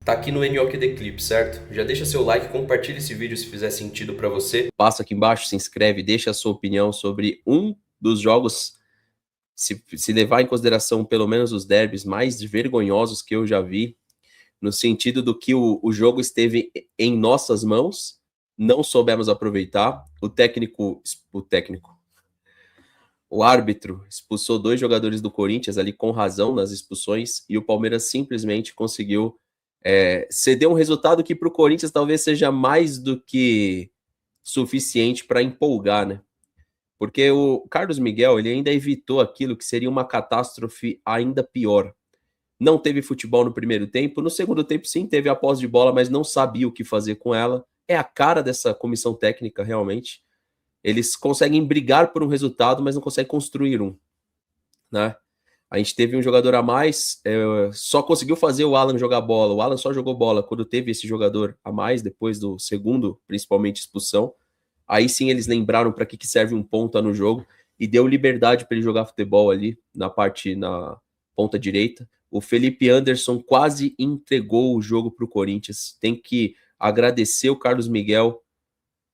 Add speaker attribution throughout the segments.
Speaker 1: tá aqui no NOQD Clip, certo? Já deixa seu like, compartilha esse vídeo se fizer sentido para você. Passa aqui embaixo, se inscreve, deixa a sua opinião sobre um dos jogos, se levar em consideração pelo menos os derbys mais vergonhosos que eu já vi, no sentido do que o jogo esteve em nossas mãos, não soubemos aproveitar, o árbitro expulsou 2 jogadores do Corinthians ali com razão nas expulsões e o Palmeiras simplesmente conseguiu ceder um resultado que para o Corinthians talvez seja mais do que suficiente para empolgar, né? Porque o Carlos Miguel ele ainda evitou aquilo que seria uma catástrofe ainda pior. Não teve futebol no primeiro tempo, no segundo tempo sim teve a posse de bola, mas não sabia o que fazer com ela. É a cara dessa comissão técnica realmente. Eles conseguem brigar por um resultado, mas não conseguem construir um, né? A gente teve um jogador a mais, só conseguiu fazer o Alan jogar bola. O Alan só jogou bola quando teve esse jogador a mais, depois do segundo, principalmente, expulsão. Aí sim eles lembraram para que serve um ponta no jogo e deu liberdade para ele jogar futebol ali na ponta direita. O Felipe Anderson quase entregou o jogo para o Corinthians. Tem que agradecer o Carlos Miguel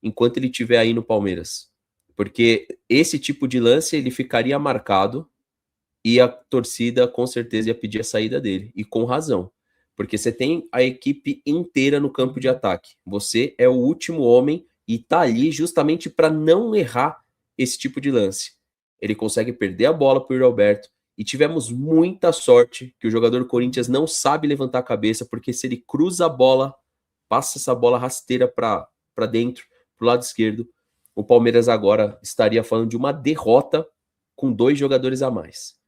Speaker 1: enquanto ele estiver aí no Palmeiras. Porque esse tipo de lance ele ficaria marcado e a torcida com certeza ia pedir a saída dele. E com razão. Porque você tem a equipe inteira no campo de ataque. Você é o último homem e tá ali justamente para não errar esse tipo de lance. Ele consegue perder a bola para o Alberto e tivemos muita sorte que o jogador do Corinthians não sabe levantar a cabeça, porque se ele cruza a bola, passa essa bola rasteira para dentro, para o lado esquerdo, o Palmeiras agora estaria falando de uma derrota com 2 jogadores a mais.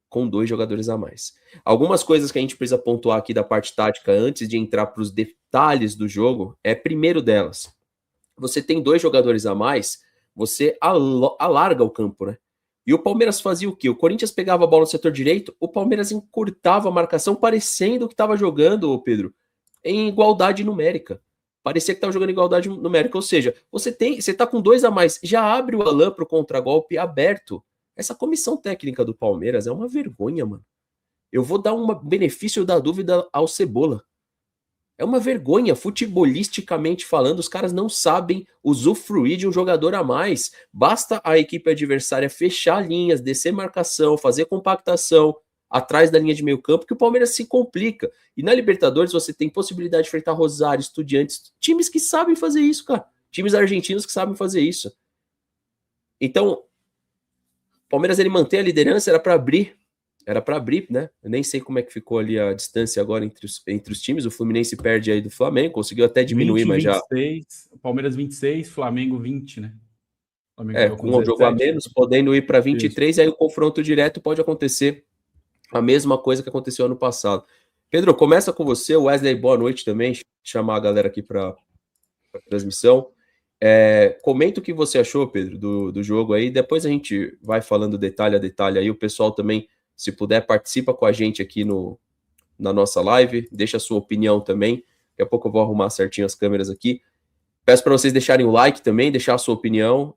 Speaker 1: Com 2 jogadores a mais. Algumas coisas que a gente precisa pontuar aqui da parte tática antes de entrar para os detalhes do jogo primeiro delas. Você tem 2 jogadores a mais, você alarga o campo, né? E o Palmeiras fazia o quê? O Corinthians pegava a bola no setor direito, o Palmeiras encurtava a marcação, parecendo que estava jogando, Pedro, em igualdade numérica. Parecia que estava jogando em igualdade numérica. Ou seja, você tá com 2 a mais, já abre o Alan para o contragolpe aberto. Essa comissão técnica do Palmeiras é uma vergonha, mano. Eu vou dar um benefício da dúvida ao Cebola. É uma vergonha, futebolisticamente falando, os caras não sabem usufruir de um jogador a mais. Basta a equipe adversária fechar linhas, descer marcação, fazer compactação atrás da linha de meio campo, que o Palmeiras se complica. E na Libertadores você tem possibilidade de enfrentar Rosário, Estudiantes, times que sabem fazer isso, cara. Times argentinos que sabem fazer isso. Então, o Palmeiras ele mantém a liderança, era para abrir, né? Eu nem sei como é que ficou ali a distância agora entre os times. O Fluminense perde aí do Flamengo, conseguiu até diminuir,
Speaker 2: 20,
Speaker 1: mas
Speaker 2: 26, já... Palmeiras 26, Flamengo 20, né? Flamengo
Speaker 1: com um jogo a menos, podendo ir para 23, isso. E aí o confronto direto pode acontecer a mesma coisa que aconteceu ano passado. Pedro, começa com você. Wesley, boa noite também. Chamar a galera aqui para a transmissão. Comenta o que você achou, Pedro, do jogo aí. Depois a gente vai falando detalhe a detalhe aí. O pessoal também, se puder, participa com a gente aqui na nossa live. Deixa a sua opinião também. Daqui a pouco eu vou arrumar certinho as câmeras aqui. Peço para vocês deixarem o like também, deixar a sua opinião.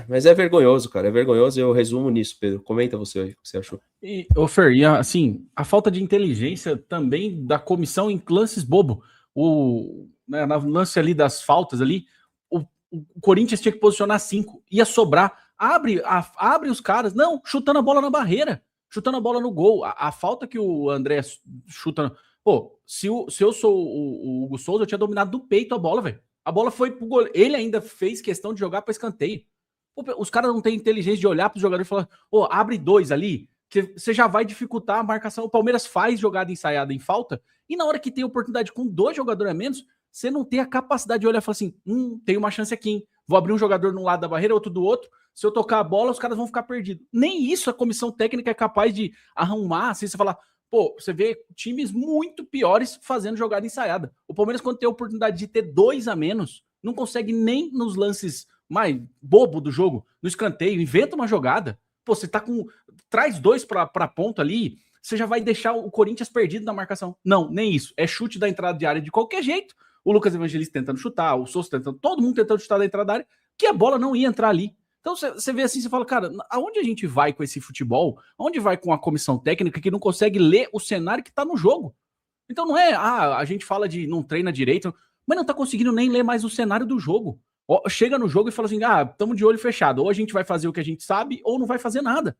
Speaker 1: Mas é vergonhoso, cara. É vergonhoso. Eu resumo nisso, Pedro. Comenta você aí o que você achou.
Speaker 2: E, Fer, assim, a falta de inteligência também da comissão em lances bobo. No lance ali das faltas ali, o Corinthians tinha que posicionar 5. Ia sobrar. Abre os caras. Não, chutando a bola na barreira. Chutando a bola no gol. A falta que o André chuta... Pô, se eu sou o Hugo Souza, eu tinha dominado do peito a bola, velho. A bola foi pro goleiro. Ele ainda fez questão de jogar para escanteio. Pô, os caras não têm inteligência de olhar para os jogadores e falar: abre 2 ali, que você já vai dificultar a marcação. O Palmeiras faz jogada ensaiada em falta, e na hora que tem oportunidade com 2 jogadores a menos, você não tem a capacidade de olhar e falar assim: tem uma chance aqui, hein? Vou abrir um jogador de um lado da barreira, outro do outro. Se eu tocar a bola, os caras vão ficar perdidos. Nem isso a comissão técnica é capaz de arrumar, assim, você falar. Pô, você vê times muito piores fazendo jogada ensaiada. O Palmeiras, quando tem a oportunidade de ter 2 a menos, não consegue nem nos lances mais bobo do jogo, no escanteio, inventa uma jogada. Pô, você tá com... Traz 2 pra ponta ali, você já vai deixar o Corinthians perdido na marcação. Não, nem isso. É chute da entrada de área de qualquer jeito. O Lucas Evangelista tentando chutar, o Souza tentando... Todo mundo tentando chutar da entrada da área, que a bola não ia entrar ali. Então você vê assim, você fala, cara, aonde a gente vai com esse futebol? Aonde vai com a comissão técnica que não consegue ler o cenário que tá no jogo? Então não é, a gente fala de não treina direito, mas não tá conseguindo nem ler mais o cenário do jogo. Chega no jogo e fala assim, estamos de olho fechado, ou a gente vai fazer o que a gente sabe, ou não vai fazer nada.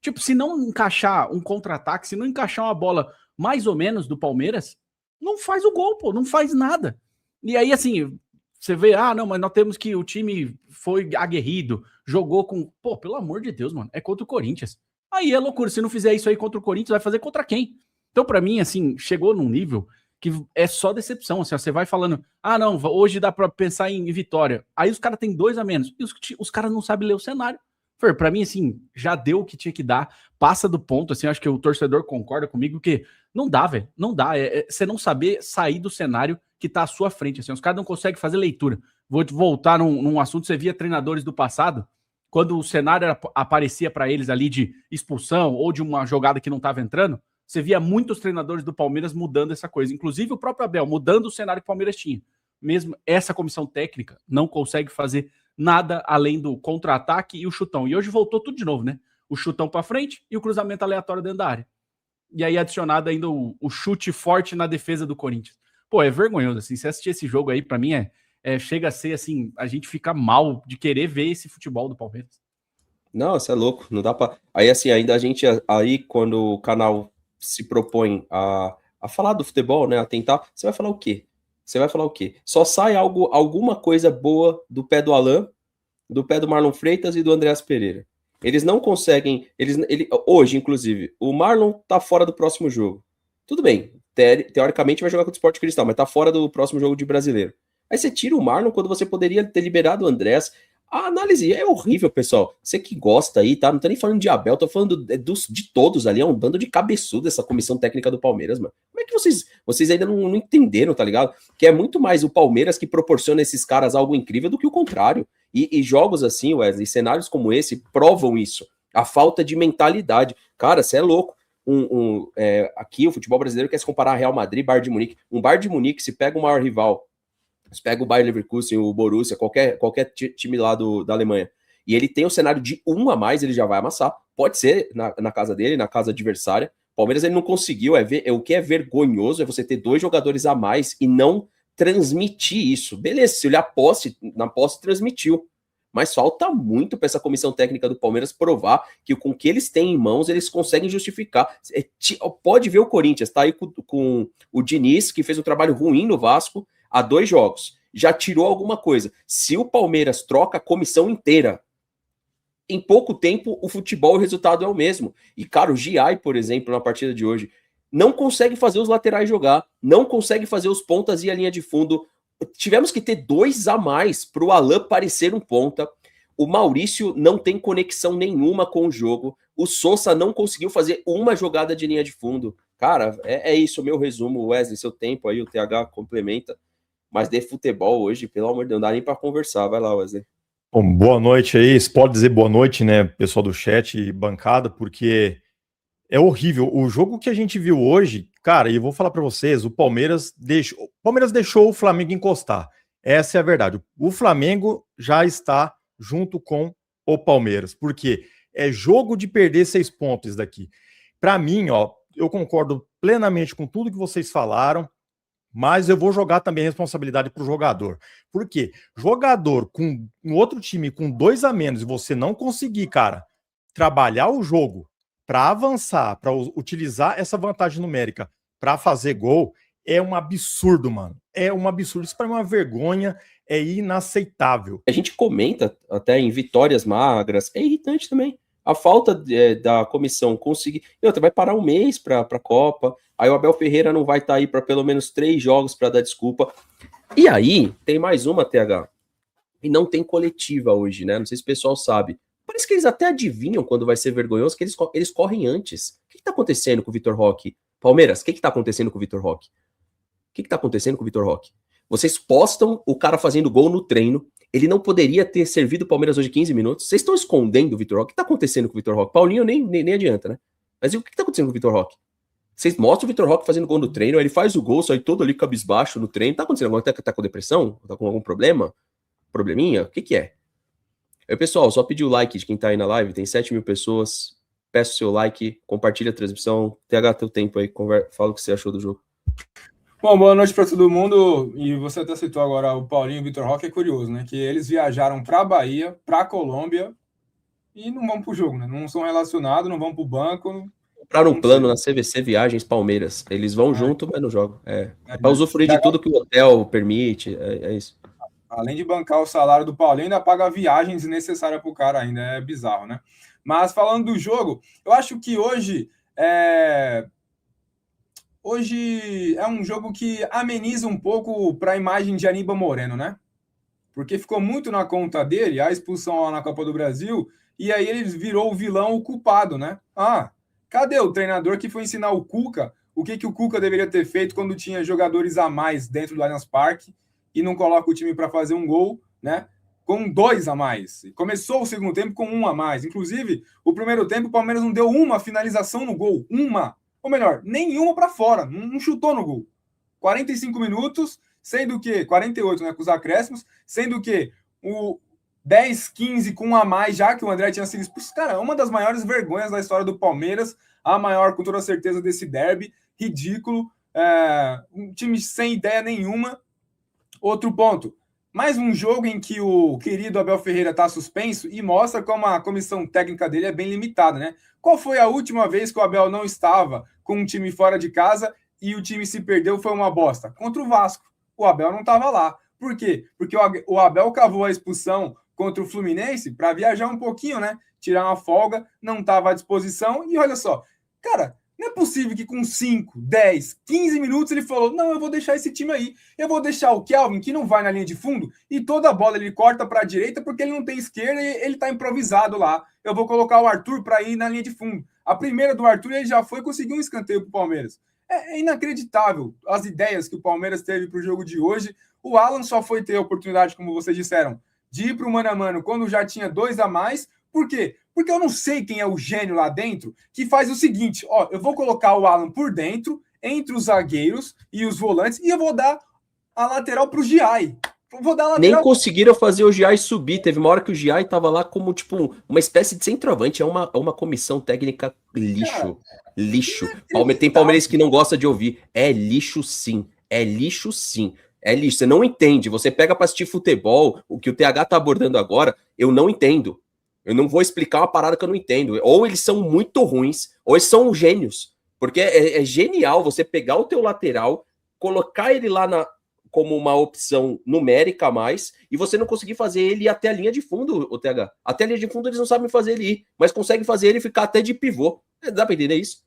Speaker 2: Tipo, se não encaixar um contra-ataque, se não encaixar uma bola mais ou menos do Palmeiras, não faz o gol, pô, não faz nada. E aí, assim, você vê, não, mas nós temos que o time foi aguerrido, jogou com... Pô, pelo amor de Deus, mano, é contra o Corinthians. Aí é loucura, se não fizer isso aí contra o Corinthians, vai fazer contra quem? Então, pra mim, assim, chegou num nível que é só decepção, assim, ó, você vai falando, não, hoje dá pra pensar em vitória. Aí os caras têm 2 a menos, e os caras não sabem ler o cenário. Pra mim, assim, já deu o que tinha que dar, passa do ponto, assim, acho que o torcedor concorda comigo, que não dá, velho, não dá, você não saber sair do cenário que tá à sua frente, assim, os caras não conseguem fazer leitura. Vou voltar num assunto, você via treinadores do passado, quando o cenário aparecia para eles ali de expulsão ou de uma jogada que não tava entrando, você via muitos treinadores do Palmeiras mudando essa coisa, inclusive o próprio Abel, mudando o cenário que o Palmeiras tinha. Mesmo essa comissão técnica não consegue fazer nada além do contra-ataque e o chutão. E hoje voltou tudo de novo, né? O chutão para frente e o cruzamento aleatório dentro da área. E aí adicionado ainda o chute forte na defesa do Corinthians. Pô, é vergonhoso, assim, se assistir esse jogo aí, para mim chega a ser, assim, a gente fica mal de querer ver esse futebol do Palmeiras.
Speaker 1: Não, você é louco, não dá pra... Aí, assim, ainda a gente, aí, quando o canal se propõe a falar do futebol, né, a tentar, você vai falar o quê? Você vai falar o quê? Só sai alguma coisa boa do pé do Alan, do pé do Marlon Freitas e do Andreas Pereira. Eles não conseguem... hoje, inclusive, o Marlon tá fora do próximo jogo. Tudo bem, teoricamente vai jogar contra o Sport Cristal, mas tá fora do próximo jogo de Brasileiro. Aí você tira o Marlon quando você poderia ter liberado o Andreas. A análise é horrível, pessoal. Você que gosta aí, tá? Não tô nem falando de Abel, tô falando de todos ali. É um bando de cabeçudo essa comissão técnica do Palmeiras, mano. Como é que vocês ainda não entenderam, tá ligado? Que é muito mais o Palmeiras que proporciona a esses caras algo incrível do que o contrário. E jogos assim, Wesley, cenários como esse, provam isso. A falta de mentalidade. Cara, você é louco. Aqui o futebol brasileiro quer se comparar a Real Madrid, Bayern de Munique. Um Bayern de Munique, se pega o maior rival, se pega o Bayer Leverkusen, o Borussia, qualquer time lá da Alemanha, e ele tem o cenário de 1 a mais, ele já vai amassar. Pode ser na casa dele, na casa adversária. Palmeiras ele não conseguiu, o que é vergonhoso é você ter 2 jogadores a mais e não transmitir isso. Beleza, se olhar na posse transmitiu. Mas falta muito para essa comissão técnica do Palmeiras provar que com o que eles têm em mãos, eles conseguem justificar. Pode ver o Corinthians, tá aí com o Diniz, que fez um trabalho ruim no Vasco há 2 jogos. Já tirou alguma coisa. Se o Palmeiras troca a comissão inteira, em pouco tempo, o futebol, o resultado é o mesmo. E, cara, o Giai, por exemplo, na partida de hoje, não consegue fazer os laterais jogar, não consegue fazer os pontas e a linha de fundo. Tivemos que ter 2 a mais para o Alan parecer um ponta. O Maurício não tem conexão nenhuma com o jogo. O Sousa não conseguiu fazer uma jogada de linha de fundo. Cara, é isso o meu resumo. Wesley, seu tempo aí, o TH complementa. Mas de futebol hoje, pelo amor de Deus, não dá nem para conversar. Vai lá, Wesley.
Speaker 3: Bom, boa noite aí. Você pode dizer boa noite, né, pessoal do chat e bancada, porque é horrível. O jogo que a gente viu hoje, cara, e eu vou falar para vocês, o Palmeiras deixou o Flamengo encostar. Essa é a verdade. O Flamengo já está junto com o Palmeiras, porque é jogo de perder 6 pontos daqui. Para mim, ó, eu concordo plenamente com tudo que vocês falaram, mas eu vou jogar também a responsabilidade para o jogador. Por quê? Jogador com um outro time com 2 a menos e você não conseguir, cara, trabalhar o jogo para avançar, para utilizar essa vantagem numérica para fazer gol, é um absurdo, mano. É um absurdo. Isso para mim é uma vergonha, é inaceitável.
Speaker 1: A gente comenta até em vitórias magras, é irritante também. A falta da comissão conseguir... Outra, vai parar um mês para a Copa, aí o Abel Ferreira não vai estar aí para pelo menos 3 jogos para dar desculpa. E aí, tem mais uma, TH. E não tem coletiva hoje, né? Não sei se o pessoal sabe. Parece que eles até adivinham quando vai ser vergonhoso, que eles correm antes. O que está acontecendo com o Vitor Roque? Palmeiras, o que está acontecendo com o Vitor Roque? O que está acontecendo com o Vitor Roque? Vocês postam o cara fazendo gol no treino. Ele não poderia ter servido o Palmeiras hoje 15 minutos. Vocês estão escondendo o Vitor Roque. O que está acontecendo com o Vitor Roque? Paulinho nem adianta, né? Mas e o que está acontecendo com o Vitor Roque? Vocês mostram o Vitor Roque fazendo gol no treino, ele faz o gol, sai todo ali cabisbaixo no treino. Tá acontecendo alguma coisa? Tá com depressão? Tá com algum problema? Probleminha? O que é? Aí, pessoal, só pedir o like de quem tá aí na live. Tem 7 mil pessoas. Peço seu like, compartilha a transmissão. TH, teu tempo aí. Fala o que você achou do jogo.
Speaker 4: Bom, boa noite para todo mundo. E você até citou agora o Paulinho e o Vitor Roque, é curioso, né? Que eles viajaram para a Bahia, para a Colômbia e não vão para o jogo, né? Não são relacionados, não vão para o banco.
Speaker 1: Compraram um plano na CVC Viagens Palmeiras. Eles vão junto, mas não jogam. Para usufruir de tudo que o hotel permite. É isso.
Speaker 4: Além de bancar o salário do Paulinho, ainda paga viagens desnecessárias para o cara ainda. É bizarro, né? Mas falando do jogo, eu acho que hoje é um jogo que ameniza um pouco para a imagem de Aníbal Moreno, né? Porque ficou muito na conta dele a expulsão lá na Copa do Brasil, e aí ele virou o vilão, o culpado, né? Ah, cadê o treinador que foi ensinar o Cuca o que o Cuca deveria ter feito quando tinha jogadores a mais dentro do Allianz Parque e não coloca o time para fazer um gol, né? Com 2 a mais. Começou o segundo tempo com 1 a mais. Inclusive, o primeiro tempo o Palmeiras não deu uma finalização no gol. Ou melhor, nenhuma para fora. Não chutou no gol. 45 minutos, sendo que 48, né, com os acréscimos, sendo que o 10, 15 com 1 a mais, já que o André tinha sido expulso. Cara, uma das maiores vergonhas da história do Palmeiras, a maior, com toda certeza, desse derby. Ridículo. Um time sem ideia nenhuma. Outro ponto. Mais um jogo em que o querido Abel Ferreira está suspenso e mostra como a comissão técnica dele é bem limitada, né? Qual foi a última vez que o Abel não estava com um time fora de casa e o time se perdeu, foi uma bosta? Contra o Vasco. O Abel não estava lá. Por quê? Porque o Abel cavou a expulsão contra o Fluminense para viajar um pouquinho, né? Tirar uma folga, não estava à disposição. E olha só, cara, não é possível que com 5, 10, 15 minutos ele falou, não, eu vou deixar esse time aí. Eu vou deixar o Kelvin, que não vai na linha de fundo, e toda a bola ele corta para a direita porque ele não tem esquerda e ele está improvisado lá. Eu vou colocar o Arthur para ir na linha de fundo. A primeira do Arthur ele já foi conseguir um escanteio para o Palmeiras. É inacreditável as ideias que o Palmeiras teve para o jogo de hoje. O Alan só foi ter a oportunidade, como vocês disseram, de ir para o mano a mano quando já tinha 2 a mais. Por quê? Porque eu não sei quem é o gênio lá dentro que faz o seguinte, ó, eu vou colocar o Alan por dentro, entre os zagueiros e os volantes, e eu vou dar a lateral para o Giai.
Speaker 1: Nem conseguiram fazer o Giai subir. Teve uma hora que o Giai tava lá como, tipo, uma espécie de centroavante. É uma comissão técnica lixo. Cara, lixo. Tem palmeirense que não gosta de ouvir. É lixo sim. É lixo sim. É lixo. Você não entende. Você pega pra assistir futebol, o que o TH tá abordando agora, eu não entendo. Eu não vou explicar uma parada que eu não entendo. Ou eles são muito ruins, ou eles são gênios. Porque é genial você pegar o teu lateral, colocar ele lá como uma opção numérica a mais, e você não conseguir fazer ele ir até a linha de fundo, o TH. Até a linha de fundo eles não sabem fazer ele ir, mas conseguem fazer ele ficar até de pivô. Dá pra entender isso?